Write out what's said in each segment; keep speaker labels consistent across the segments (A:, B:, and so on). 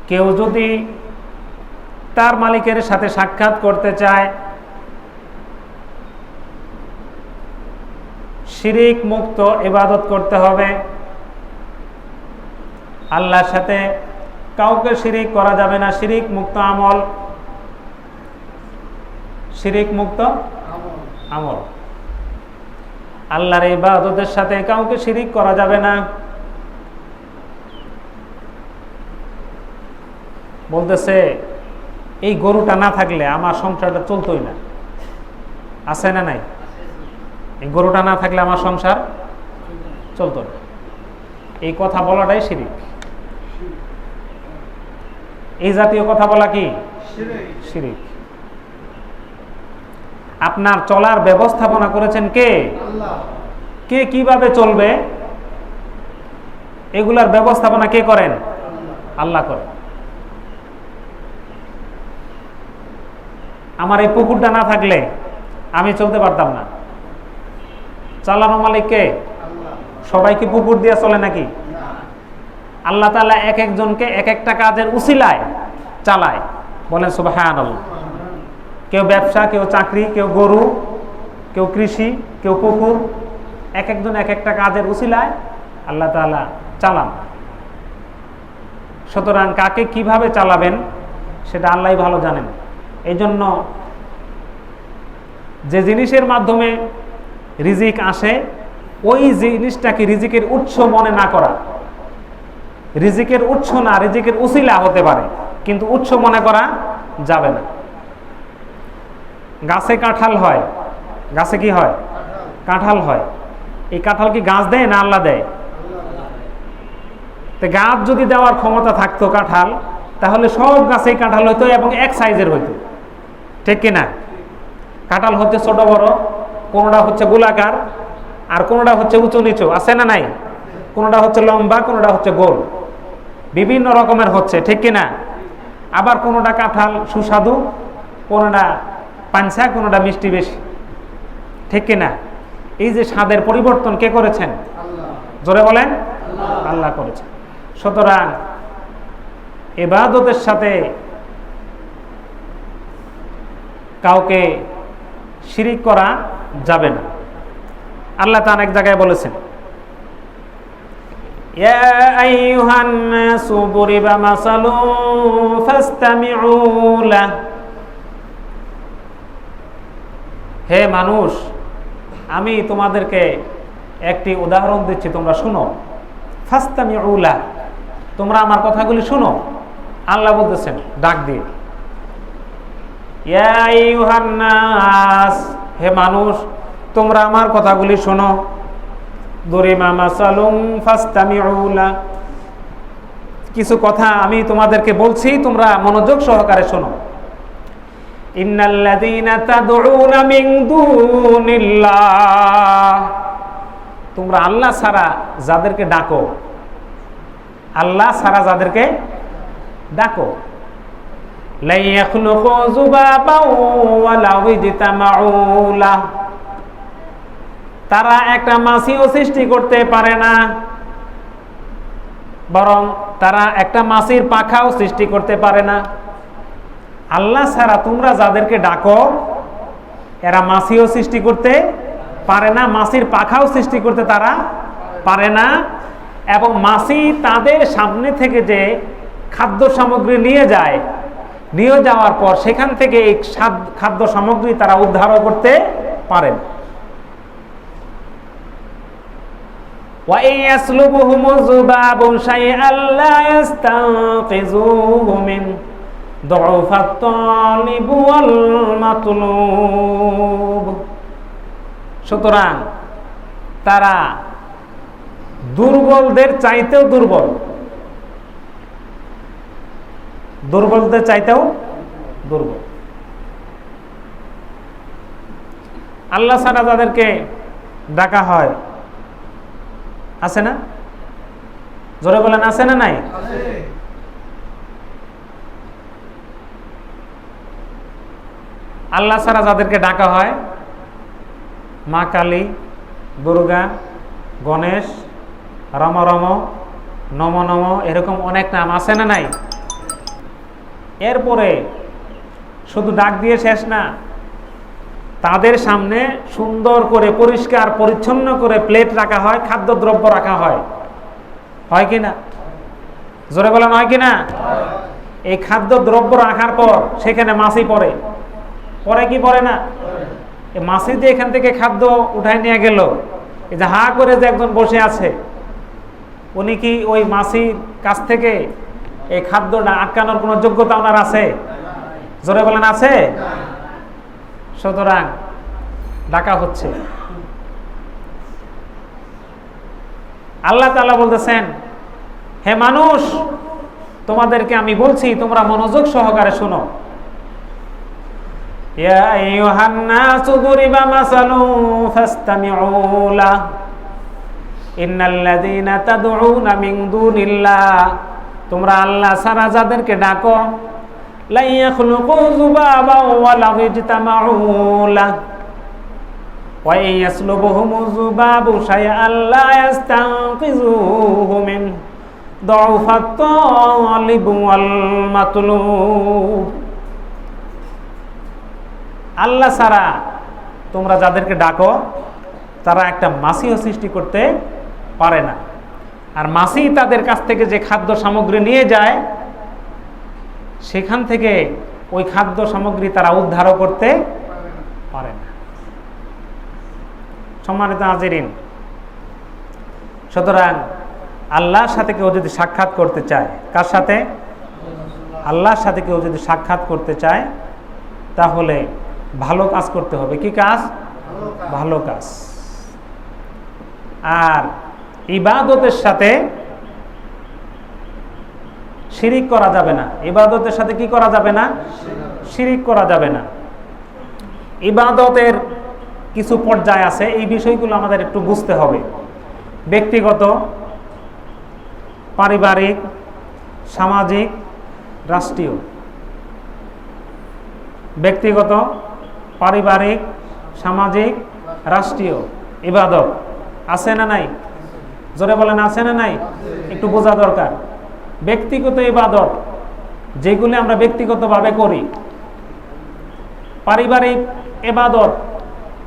A: কেউ যদি তার মালিকের সাথে সাক্ষাৎ করতে চায়, শিরিক মুক্ত ইবাদত করতে হবে। আল্লাহর সাথে কাউকে শিরিক করা যাবে না। শিরিক মুক্ত আমল, শিরিক মুক্ত আমল। আল্লাহর ইবাদতের সাথে কাউকে শিরিক করা যাবে না। বলতেছে এই গরুটা না থাকলে আমার সংসারটা চলতোই না, আছে না নাই? এই গরুটা না থাকলে আমার সংসার চলতো না। এই কথা বলাটাই শিরিক। এই জাতীয় কথা বলা কি শিরিক। আপনার চলার ব্যবস্থাপনা করেছেন কে? কে কিভাবে চলবে এগুলার ব্যবস্থাপনা কে করেন? আল্লাহ করেন। আমার এই পুকুরটা না থাকলে আমি চলতে পারতাম না। চালানো মালিক কে? সবাই কি পুকুর দিয়ে চলে নাকি? আল্লাহ তাআলা এক একজনকে এক একটা কাজের উসিলায় চালায়। বলেন সুবহানাল্লাহ। কেউ ব্যবসা, কেউ চাকরি, কেউ গরু, কেউ কৃষি, কেউ পুকুর, এক একজন এক একটা কাজের উসিলায় আল্লাহ তাআলা চালান। সুতরাং কাকে কিভাবে চালাবেন সেটা আল্লাহই ভালো জানেন। এই জন্য যে জিনিসের মাধ্যমে রিজিক আসে ওই জিনিসটাকে রিজিকের উৎস মনে না করা। রিজিকের উৎস না, রিজিকের উসিলা হতে পারে, কিন্তু উৎস মনে করা যাবে না। গাছে কাঁঠাল হয়, গাছে কি হয়? কাঁঠাল হয়। এই কাঁঠাল কি গাছ দেয় না আল্লাহ দেয়? তো গাছ যদি দেওয়ার ক্ষমতা থাকতো কাঁঠাল, তাহলে সব গাছেই কাঁঠাল হইতো এবং এক সাইজের হইতো, ঠিক কিনা? কাঁঠাল হচ্ছে ছোট বড়, কোনোটা হচ্ছে গোলাকার আর কোনোটা হচ্ছে উঁচু নিচু, আছে না নাই? কোনোটা হচ্ছে লম্বা, কোনোটা হচ্ছে গোল, বিভিন্ন রকমের হচ্ছে, ঠিক কিনা? আবার কোনোটা কাঁঠাল সুস্বাদু, কোনোটা পাঞ্চা, কোনোটা মিষ্টি বেশি, ঠিক কিনা? এই যে স্বাদের পরিবর্তন কে করেছেন? জোরে বলেন আল্লাহ করেছেন। সুতরাং ইবাদতের সাথে কাউকে শিরিক করা যাবে না। আল্লাহ তাআলা এক জায়গায় বলেছেন, ইয়া আইয়ুহান নাসু বুরিবা মাসালুন ফাসতামিউ লাহ। হে মানুষ, আমি তোমাদেরকে একটি উদাহরণ দিচ্ছি, তোমরা শুনো। ফাসতামিউ লাহ, তোমরা আমার কথাগুলি শুনো। আল্লাহ বলতেছেন ডাক দিয়ে, ইয়া আইয়ুহান নাস, হে মানুষ তোমরা আমার কথাগুলি শোনো। দুরিবা মাসালুন ফাসতামিউ লাহ, কিছু কথা আমি তোমাদেরকে বলছি, তোমরা মনোযোগ সহকারে শোনো। ইন্নাল্লাযীনা তাদউনা মিন দুনিল্লাহ, তোমরা আল্লাহ ছাড়া যাদেরকে ডাকো, আল্লাহ ছাড়া যাদেরকে ডাকো, লা ইয়াখলুকু যুবাবান ওয়া লাউ ইজতামাউ লাহ, তারা একটা মাছিও সৃষ্টি করতে পারে না, বরং তারা একটা মাছির পাখাও সৃষ্টি করতে পারে না। আল্লাহ ছাড়া তোমরা যাদেরকে ডাকো এরা মাছিও সৃষ্টি করতে পারে না, মাছির পাখাও সৃষ্টি করতে তারা পারে না। এবং মাছি তাদের সামনে থেকে যে খাদ্য সামগ্রী নিয়ে যায়, নিয়ে যাওয়ার পর সেখান থেকে এই খাদ্য সামগ্রী তারা উদ্ধারও করতে পারেন। ওয়া ইয়াসলুবুহুমু যুবাবু শাইআন লা ইস্তানকিযুহু মিন দুআফাত তালিব ওয়াল মাতলুব। সুতরাং তারা দুর্বলদের চাইতেও দুর্বল, দুর্বলদের চাইতেও দুর্বল। আল্লাহ ছাড়া যাদেরকে ডাকা হয়, আছে না? জোরে বলেন আছে না নাই? আল্লাহ ছাড়া যাদেরকে ডাকা হয়, মা কালী, দুর্গা, গণেশ, রম রম, নম নম, এরকম অনেক নাম আছে না নাই? এরপরে শুধু ডাক দিয়ে শেষ না, তাদের সামনে সুন্দর করে পরিষ্কার পরিচ্ছন্ন করে প্লেট রাখা হয়, খাদ্যদ্রব্য রাখা হয়, হয় কি না? জোরে বলেন হয় কি না? এই খাদ্যদ্রব্য রাখার পর সেখানে মাছি পড়ে, পরে কি পড়ে না? এই মাছি যে এখান থেকে খাদ্য উঠায় নিয়ে গেল, এই যে হা করে যে একজন বসে আছে, উনি কি ওই মাছির কাছ থেকে এই খাদ্যটা আটকানোর কোনো যোগ্যতা ওনার আছে? জোরে বলেন আছে? সুতরাং ডাকা হচ্ছে। আল্লাহ তাআলা বলতেছেন, হে মানুষ, তোমাদেরকে আমি বলছি, তোমরা মনোযোগ সহকারে শোনো। ইয়া আইয়ুহান নাসু দুরিবা মাসালুন ফাসতামিউ লাহু ইন্নাল্লাযীনা তাদউনা মিন দুনিল্লাহ, তোমরা আল্লাহ ছাড়া যাদেরকে ডাকো, লা ইয়াখলুকু যুবাবান ওয়া লাউ ইজতামাউ লাহু ওয়া ইন ইয়াসলুবহুমু যুবাবু শাইআন লা ইস্তানকিযুহু মিনহু দুআফাত তালিব ওয়াল মাতলুব। আল্লাহ ছাড়া তোমরা যাদেরকে ডাকো তারা একটা মাছিও সৃষ্টি করতে পারে না, আর মাছি তাদের কাছ থেকে যে খাদ্য সামগ্রী নিয়ে যায় সেখান থেকে ওই খাদ্য সামগ্রী তারা উদ্ধারও করতে পারে না। সম্মানিত হাজিরিন, সুতরাং আল্লাহর সাথে কেউ যদি সাক্ষাৎ করতে চায়, কার সাথে? আল্লাহর সাথে কেউ যদি সাক্ষাৎ করতে চায় তাহলে ভালো কাজ করতে হবে। কি কাজ? ভালো কাজ। আর ইবাদতের সাথে শিরিক করা যাবে না। ইবাদতের সাথে কি করা যাবে না? শিরিক করা যাবে না। ইবাদতের কিছু পর্যায় আছে, এই বিষয়গুলো আমাদের একটু বুঝতে হবে। ব্যক্তিগত, পারিবারিক, সামাজিক, রাষ্ট্রীয়। ব্যক্তিগত, পারিবারিক, সামাজিক, রাষ্ট্রীয় ইবাদত আছে না নাই? জোরে বলেন আছে না নাই? একটু বোঝা দরকার। ব্যক্তিগত ইবাদত যেগুলি আমরা ব্যক্তিগতভাবে করি, পারিবারিক ইবাদত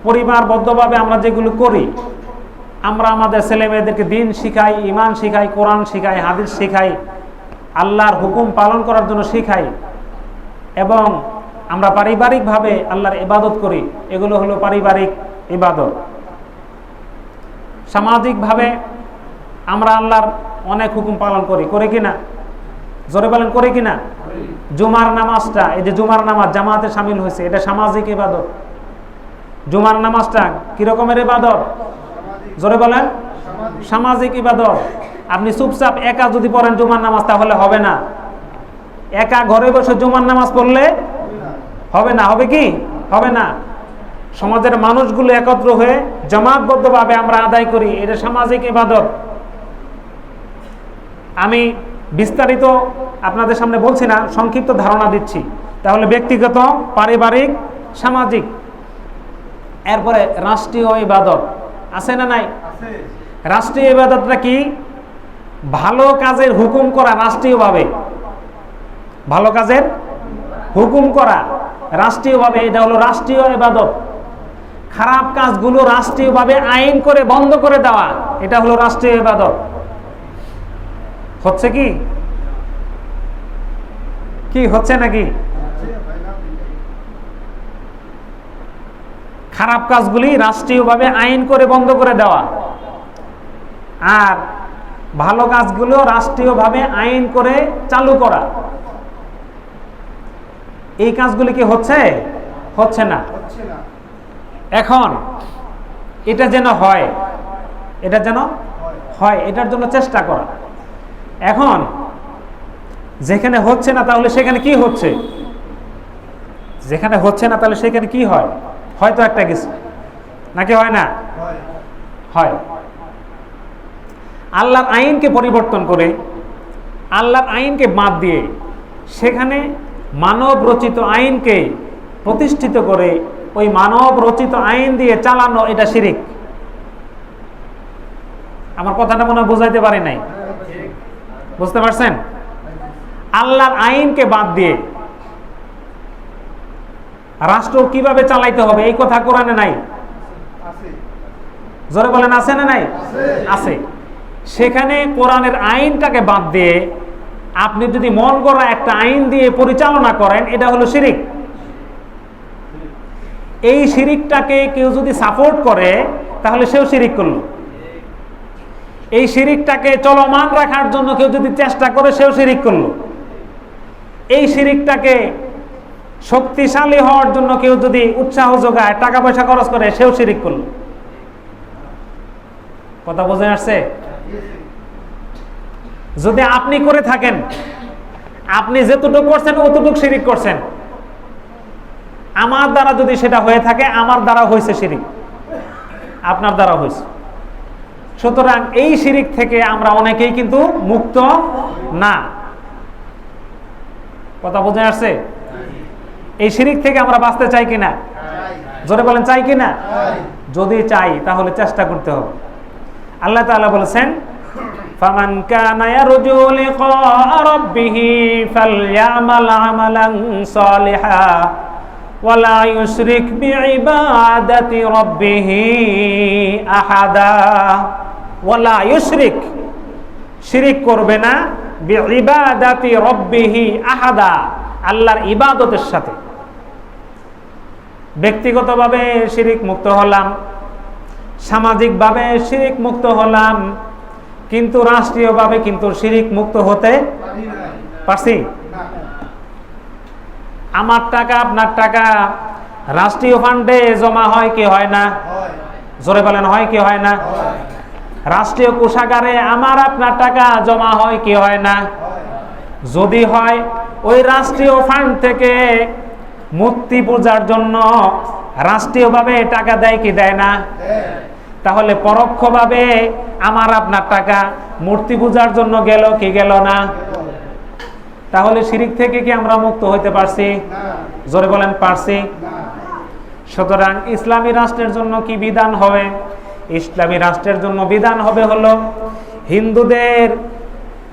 A: পরিবারবদ্ধভাবে আমরা যেগুলো করি, আমরা আমাদের ছেলে মেয়েদেরকে দিন শিখাই, ঈমান শিখাই, কোরআন শিখাই, হাদিস শিখাই, আল্লাহর হুকুম পালন করার জন্য শিখাই, এবং আমরা পারিবারিকভাবে আল্লাহর ইবাদত করি, এগুলো হলো পারিবারিক ইবাদত। সামাজিকভাবে আমরা আল্লাহর অনেক হুকুম পালন করি, করে কিনা? জোরে বলেন করে কিনা? জুমার নামাজটা, এই যে জুমার নামাজ জামাতে শামিল হয়েছে, এটা সামাজিক ইবাদত। জুমার নামাজটা কি রকমের ইবাদত? জোরে বলেন সামাজিক ইবাদত। আপনি চুপচাপ একা যদি পড়েন জুমার নামাজ তাহলে হবে না। একা ঘরে বসে জুমার নামাজ পড়লে হবে না। হবে কি? হবে না। সমাজের মানুষগুলো একত্র হয়ে জামাতবদ্ধভাবে আমরা আদায় করি, এটা সামাজিক ইবাদত। আমি বিস্তারিত আপনাদের সামনে বলছি না, সংক্ষিপ্ত ধারণা দিচ্ছি। তাহলে ব্যক্তিগত, পারিবারিক, সামাজিক। এরপরে রাষ্ট্রীয় ইবাদত আছে না নাই? রাষ্ট্রীয় ইবাদতটা কি? ভালো কাজের হুকুম করা রাষ্ট্রীয়ভাবে, ভালো কাজের হুকুম করা রাষ্ট্রীয়ভাবে, এটা হলো রাষ্ট্রীয় ইবাদত। খারাপ কাজগুলো রাষ্ট্রীয়ভাবে আইন করে বন্ধ করে দেওয়া, এটা হলো রাষ্ট্রীয় ইবাদত। হচ্ছে কি? কি হচ্ছে নাকি? খারাপ কাজগুলি রাষ্ট্রীয়ভাবে আইন করে বন্ধ করে দেওয়া, আর ভালো কাজগুলো রাষ্ট্রীয়ভাবে আইন করে চালু করা। এই কাজগুলি কি হচ্ছে? হচ্ছে না। এখন এটা যেন হয়, এটা যেন হয়, এটার জন্য চেষ্টা করা। এখন যেখানে হচ্ছে না তাহলে সেখানে কি হচ্ছে? যেখানে হচ্ছে না তাহলে সেখানে কি হয়? হয়তো একটা কিছু, নাকি হয় না? হয়। আল্লাহর আইনকে পরিবর্তন করে, আল্লাহর আইনকে বাদ দিয়ে সেখানে মানব রচিত আইনকে প্রতিষ্ঠিত করে ওই মানব রচিত আইন দিয়ে চালানো, এটা শিরিক। আমার কথাটা মনে হয় বুঝাইতে পারি নাই, বুঝতে পারছেন? আল্লাহর আইনকে বাদ দিয়ে রাষ্ট্র কিভাবে চালাইতে হবে এই কথা কোরআনে নাই? জোরে বলেন আছে না নাই? আছে। সেখানে কোরআনের আইনটাকে বাদ দিয়ে আপনি যদি মন গড়া একটা আইন দিয়ে পরিচালনা করেন, এটা হলো শিরিক। এই শিরিকটাকে কেউ যদি সাপোর্ট করে তাহলে সেও শিরিক করলো। এই শিরিকটাকে চলমান রাখার জন্য কেউ যদি চেষ্টা করে সেও শিরিক করলো। এই শিরিকটাকে শক্তিশালী হওয়ার জন্য কেউ যদি উৎসাহ যোগায়, টাকা পয়সা খরচ করে, সেও শিরিক করলো। কথা বোঝা আসছে? যদি আপনি করে থাকেন, আপনি যেতটুকু করছেন অতটুকু শিরিক করছেন। আমার দ্বারা যদি সেটা হয়ে থাকে, আমার দ্বারা হয়েছে শিরিক, আপনার দ্বারা হয়েছে। সুতরাং এই শিরিক থেকে আমরা অনেকেই কিন্তু মুক্ত না। কথা বোঝা আসছে? এই শিরিক থেকে আমরা বাঁচতে চাই কিনা? জোরে বলেন চাই কিনা? যদি চাই তাহলে চেষ্টা করতে হবে। আল্লাহ তাআলা বলেছেন, ফামান কানা ইয়ারজু লিকা রাব্বিহি ফালইয়ামাল আমালান সালিহা ওয়ালা ইউশরিক বিইবাদাতি রাব্বিহি আহাদা। ওয়ালা ইউশরিক, শিরিক করবে না, বিইবাদাতি রাব্বিহি আহাদা, আল্লাহর ইবাদতের সাথে। ব্যক্তিগতভাবে শিরিক মুক্ত হলাম, সামাজিকভাবে শিরিক মুক্ত হলাম, কিন্তু রাষ্ট্রীয়ভাবে কিন্তু শিরিক মুক্ত হতে পারছি? আমার টাকা আপনার টাকা রাষ্ট্রীয় ফান্ডে জমা হয় কি হয় না? জোরে বলেন হয় কি হয় না? রাষ্ট্রীয় কোষাগারে আমার আপনার টাকা জমা হয় কি হয় না? যদি হয়, ওই রাষ্ট্রীয় ফান্ড থেকে মূর্তি পূজার জন্য রাষ্ট্রীয়ভাবে টাকা দেয় কি দেয় না? তাহলে পরোক্ষভাবে আমার আপনার টাকা মূর্তি পূজার জন্য গেল কি গেল না? তাহলে শিরিক থেকে কি আমরা মুক্ত হইতে পারছি? জোরে বলেন পারছি? সুতরাং ইসলামী রাষ্ট্রের জন্য কি বিধান হবে? ইসলামী রাষ্ট্রের জন্য বিধান হবে হলো, হিন্দুদের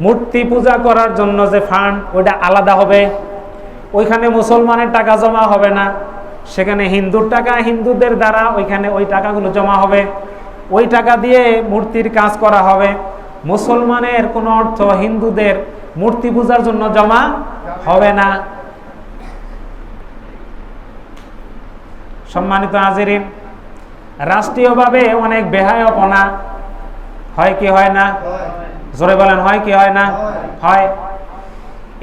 A: মূর্তি পূজা করার জন্য যে ফান্ড, ওইটা আলাদা হবে। ওইখানে মুসলমানের টাকা জমা হবে না, সেখানে হিন্দুর টাকা হিন্দুদের দ্বারা ওইখানে ওই টাকাগুলো জমা হবে। ওই টাকা দিয়ে মূর্তির কাজ করা হবে। মুসলমানের কোনো অর্থ হিন্দুদের মূর্তি পূজার জন্য জমা হবে না। সম্মানিত হাজিরিন, রাষ্ট্রীয়ভাবে অনেক বেহায়াপনা হয় কি হয় না? জোরে বলেন হয় কি হয় না? হয়।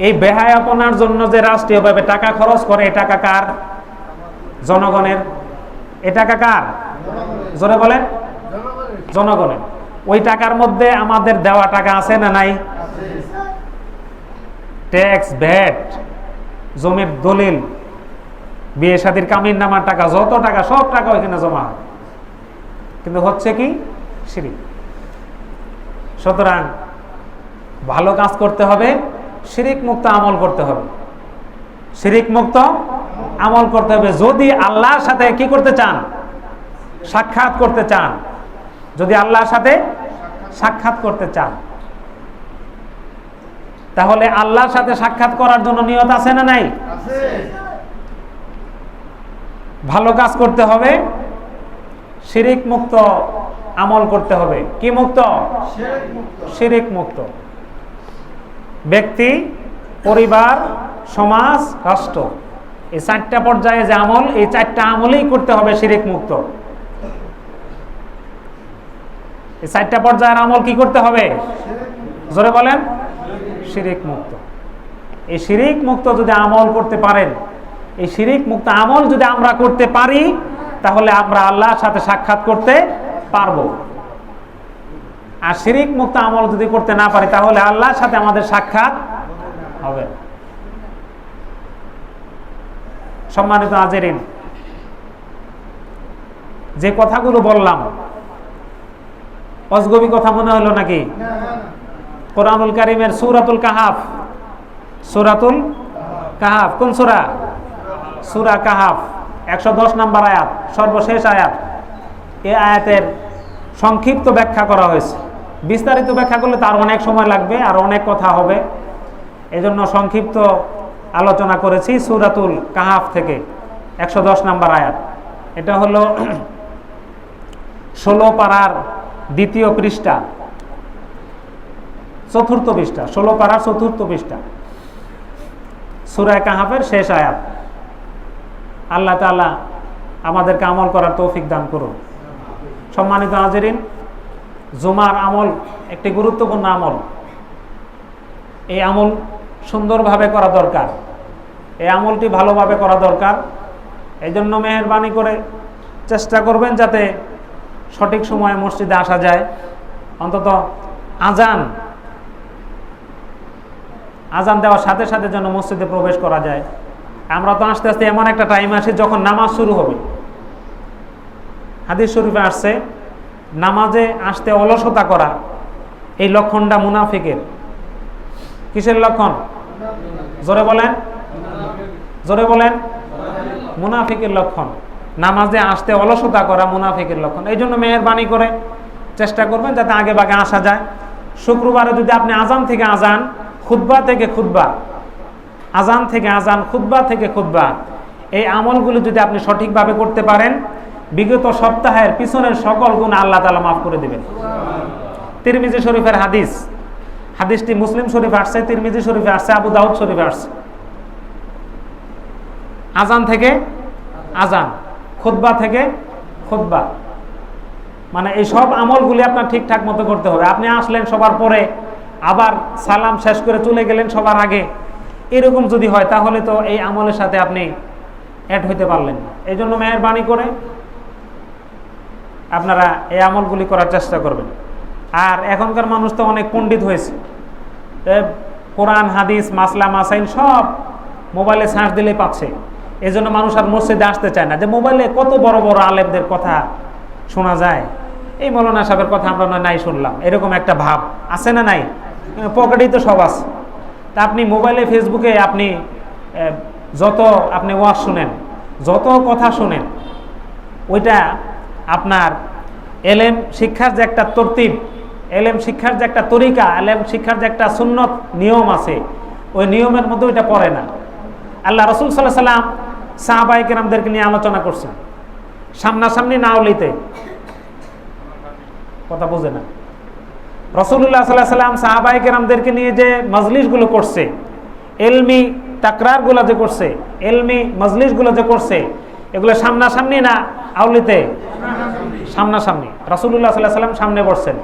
A: এই বেহায়াপনার জন্য যে রাষ্ট্রীয়ভাবে টাকা খরচ করে, এই টাকা কার? জনগণের। এই টাকা কার? জোরে বলেন জনগণের। ওই টাকার মধ্যে আমাদের দেওয়া টাকা আছে না নাই? ট্যাক্স, ভ্যাট, জমির দলিল, বিয়ে শাদীর কামিন নামার টাকা, যত টাকা সব টাকা ওইখানে জমা হয়, কিন্তু হচ্ছে কি? শিরিক। সুতরাং ভালো কাজ করতে হবে, শিরিক মুক্ত আমল করতে হবে। শিরিক মুক্ত আমল করতে হবে যদি আল্লাহর সাথে কি করতে চান? সাক্ষাৎ করতে চান। যদি আল্লাহর সাথে সাক্ষাৎ করতে চান, তাহলে আল্লাহর সাথে সাক্ষাৎ করার জন্য নিয়ত আছে না নাই? ভালো কাজ করতে হবে, শিরিক মুক্ত আমল করতে হবে। কি মুক্ত? শিরিক মুক্ত। ব্যক্তি, পরিবার, সমাজ, রাষ্ট্র, এই চারটা পর্যায়ে যে আমল, এই চারটা আমলেই করতে হবে শিরিক মুক্ত। এই চারটা পর্যায়ের আমল কি করতে হবে? জোরে বলেন শিরিক মুক্ত। এই শিরিক মুক্ত যদি আমল করতে পারেন, এই শিরিক মুক্ত আমল যদি আমরা করতে পারি, তাহলে আমরা আল্লাহর সাথে সাক্ষাৎ করতে পারবো। আর শিরিক মুক্ত আমল যদি করতে না পারি, তাহলে আল্লাহর সাথে আমাদের সাক্ষাৎ হবে। সম্মানিত হাজিরিন, যে কথাগুলো বললাম অজগবি কথা মনে হলো নাকি? কোরআনুল কারীমের সূরাতুল কাহাফ, সূরাতুল কাহাফ কোন সূরা? সূরা কাহাফ 110 নম্বর আয়াত, সর্বশেষ আয়াত। এই আয়াতের সংক্ষিপ্ত ব্যাখ্যা করা হয়েছে। বিস্তারিত ব্যাখ্যা করলে তার অনেক সময় লাগবে, আর অনেক কথা হবে। এজন্য সংক্ষিপ্ত আলোচনা করেছি সূরাতুল কাহাফ থেকে। 110 নম্বর আয়াত। এটা হলো 16 পারার 2য় পৃষ্ঠা, 4র্থ পৃষ্ঠা, 16 পারার 4র্থ পৃষ্ঠা, সূরা কাহাফের শেষ আয়াত। আল্লাহ তাআলা আমাদেরকে আমল করার তৌফিক দান করুন। সম্মানিত হাজিরিন, জুমার আমল একটি গুরুত্বপূর্ণ আমল। এই আমল সুন্দরভাবে করা দরকার, এই আমলটি ভালোভাবে করা দরকার। এই জন্য মেহেরবানি করে চেষ্টা করবেন যাতে সঠিক সময়ে মসজিদে আসা যায়। অন্তত আজান দেওয়ার সাথে সাথে যেন মসজিদে প্রবেশ করা যায়। আমরা তো আস্তে আস্তে এমন একটা টাইম আসে যখন নামাজ শুরু হবে। হাদিস শরীফে আসছে, নামাজে আসতে অলসতা করা এই লক্ষণটা মুনাফিকের। কিসের লক্ষণ? জোরে বলেন, জোরে বলেন। মুনাফিকের লক্ষণ। নামাজে আসতে অলসতা করা মুনাফিকের লক্ষণ। এই জন্য মেহেরবানি করে চেষ্টা করবেন যাতে আগে ভাগে আসা যায়। শুক্রবারে যদি আপনি আজান থেকে আজান, খুতবা থেকে খুতবা, আজান থেকে আজান, খুতবা থেকে খুতবা, এই আমলগুলো যদি আপনি সঠিকভাবে করতে পারেন, বিগত সপ্তাহের পিছনের সকল গুণ আল্লাহ তাআলা মাফ করে দেবেন। তিরমিজি শরীফের হাদিস, হাদিসটি মুসলিম শরীফে আসছে, তিরমিজি শরীফে আসছে, আবু দাউদ শরীফে আসছে। আজান থেকে আজান, খুতবা থেকে খুতবা, মানে এই সব আমলগুলি আপনার ঠিকঠাক মতো করতে হবে। আপনি আসলেন সবার পরে, আবার সালাম শেষ করে চলে গেলেন সবার আগে, এরকম যদি হয় তাহলে তো এই আমলের সাথে আপনি অ্যাড হইতে পারলেন না। এই জন্য মেহেরবানি করে আপনারা এই আমলগুলি করার চেষ্টা করবেন। আর এখনকার মানুষ তো অনেক পণ্ডিত হয়েছে, কোরআন হাদিস মাসলা মাসাইল সব মোবাইলে সার্চ দিলেই পাচ্ছে। এই জন্য মানুষ আর মসজিদে আসতে চায় না, যে মোবাইলে কত বড় বড় আলেমদের কথা শোনা যায়, এই মৌলানা সাহেবের কথা আমরা নাই শুনলাম, এরকম একটা ভাব আছে না নাই? পকেটেই তো সব আছে। তা আপনি মোবাইলে ফেসবুকে আপনি যত আপনি ওয়াজ শুনেন, যত কথা শুনেন, ওইটা আপনার এলেম শিক্ষার যে একটা তরতিব, এলেম শিক্ষার যে একটা তরিকা, এলেম শিক্ষার যে একটা সুন্নত নিয়ম আছে, ওই নিয়মের মধ্যে ওইটা পড়ে না। আল্লাহ রাসূল সাল্লাল্লাহু আলাইহি সাল্লাম সাহাবায়ে কেরামদেরকে নিয়ে আলোচনা করছেন, সামনাসামনি না হইতে কথা বোঝে না। রাসূলুল্লাহ সাল্লাল্লাহু আলাইহি সাল্লাম সাহাবায়ে কেরামদেরকে নিয়ে যে মজলিসগুলো করছে, ইলমি তাকরারগুলো যে করছে, ইলমি মজলিসগুলো যে করছে, এগুলো সামনাসামনি না আউলিতে? সামনাসামনি। রাসূলুল্লাহ সাল্লাল্লাহু আলাইহি সাল্লাম সামনে বসছেন।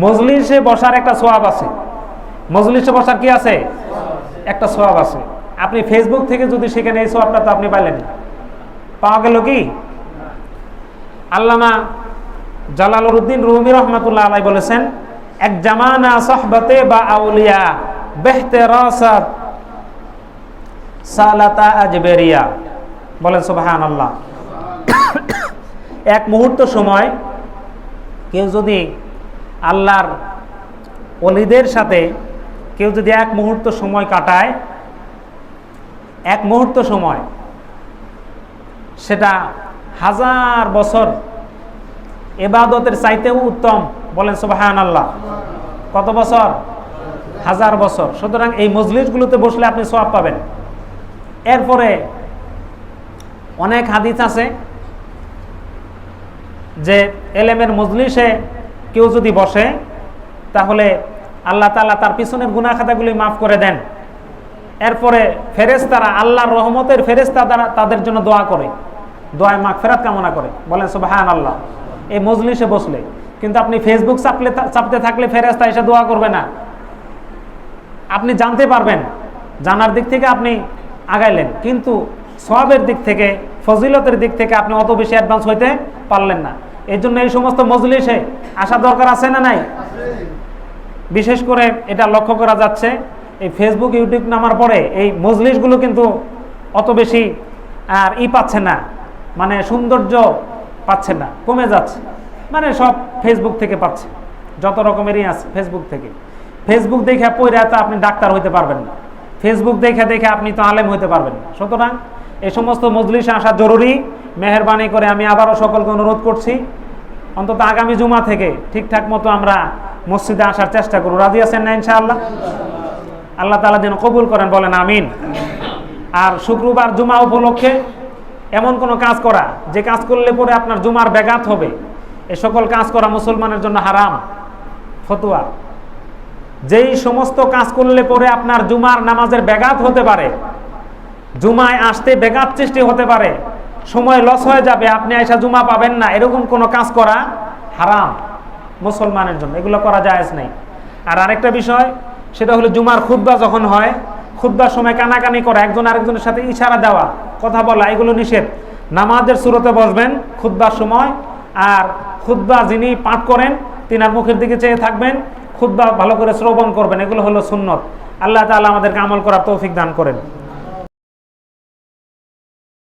A: মজলিসে বসার একটা সওয়াব আছে, মজলিসে বসার কি আছে? একটা সওয়াব আছে। আপনি ফেসবুক থেকে যদি সেখানে এই সওয়াবটা তো আপনি পাইলেন না, পাওয়া গেল কি? আল্লামা জালালউদ্দিন রুমি রহমাতুল্লাহ আলাইহি বলেছেন, এক জামানা সোহবতে বা আউলিয়া বেহতেরাসাত সালাতা আজবেরিয়া। বলেন সুবহানাল্লাহ। এক মুহূর্ত সময় কেউ যদি আল্লাহর ওলিদের সাথে কেউ যদি এক মুহূর্ত সময় কাটায়, এক মুহূর্ত সময়, সেটা 1000 বছর ইবাদতের চাইতেও উত্তম। বলেন সুবহানাল্লাহ। কত বছর? 1000 বছর। সুতরাং এই মজলিসগুলোতে বসলে আপনি সওয়াব পাবেন। এরপরে অনেক হাদিস আছে যে এলেমের মজলিসে কেউ যদি বসে তাহলে আল্লাহ তাআলা তার পিছনের গুনাহ খাতাগুলি মাফ করে দেন। এরপরে ফেরেশতারা, আল্লাহর রহমতের ফেরেশতা দ্বারা তাদের জন্য দোয়া করে, দোয়ায় মাগফিরাত কামনা করে। বলেন সুবহানাল্লাহ। এই মজলিসে বসলে। কিন্তু আপনি ফেসবুক চাপতে থাকলে ফেরেশতা এসে দোয়া করবে না। আপনি জানতে পারবেন, জানার দিক থেকে আপনি আগাইলেন, কিন্তু সওয়াবের দিক থেকে, ফজিলতের দিক থেকে আপনি অত বেশি অ্যাডভান্স হইতে পারলেন না। এই জন্য এই সমস্ত মজলিসে আসা দরকার আছে না নাই? বিশেষ করে এটা লক্ষ্য করা যাচ্ছে এই ফেসবুক ইউটিউব নামার পরে এই মজলিসগুলো কিন্তু অত বেশি আর পাচ্ছে না, মানে সৌন্দর্য পাচ্ছে না, কমে যাচ্ছে। মানে সব ফেসবুক থেকে পাচ্ছে, যত রকমেরই আছে ফেসবুক থেকে। ফেসবুক দেখে পড়ে তো আপনি ডাক্তার হইতে পারবেন না, ফেসবুক দেখে দেখে আপনি তো আলেম হইতে পারবেন না। সুতরাং এই সমস্ত মজলিসে আসা জরুরি। মেহেরবানি করে আমি আবারও সকলকে অনুরোধ করছি, অন্তত আগামী জুমা থেকে ঠিকঠাক মতো আমরা মসজিদে আসার চেষ্টা করব। রাজি আছেন না ইনশাআল্লাহ? আল্লাহ তাআলা যেন কবুল করেন, বলেন আমিন। আর শুক্রবার জুমা উপলক্ষে এমন কোনো কাজ করা যে কাজ করলে পরে আপনার জুমার ব্যাঘাত হবে, এ সকল কাজ করা মুসলমানের জন্য হারাম। ফতোয়া, যেই সমস্ত কাজ করলে পরে আপনার জুমার নামাজের ব্যাঘাত হতে পারে, জুমায় আসতে ব্যাঘাত সৃষ্টি হতে পারে, সময় লস হয়ে যাবে, আপনি আয়সা জুমা পাবেন না, এরকম কোনো কাজ করা হারাম মুসলমানের জন্য, এগুলো করা জায়েজ নেই। আর আরেকটা বিষয়, সেটা হলো জুমার খুতবা যখন হয়, খুতবার সময় কানাকানি করা, একজন আরেকজনের সাথে ইশারা দেওয়া, কথা বলা, এগুলো নিষেধ। নামাজের সুরতে বসবেন খুতবার সময়, আর খুতবা যিনি পাঠ করেন তিনার মুখের দিকে চেয়ে থাকবেন, খুতবা ভালো করে শ্রবণ করবেন, এগুলো হলো সুন্নত। আল্লাহ তাআলা আমাদেরকে আমল করার তৌফিক দান করেন।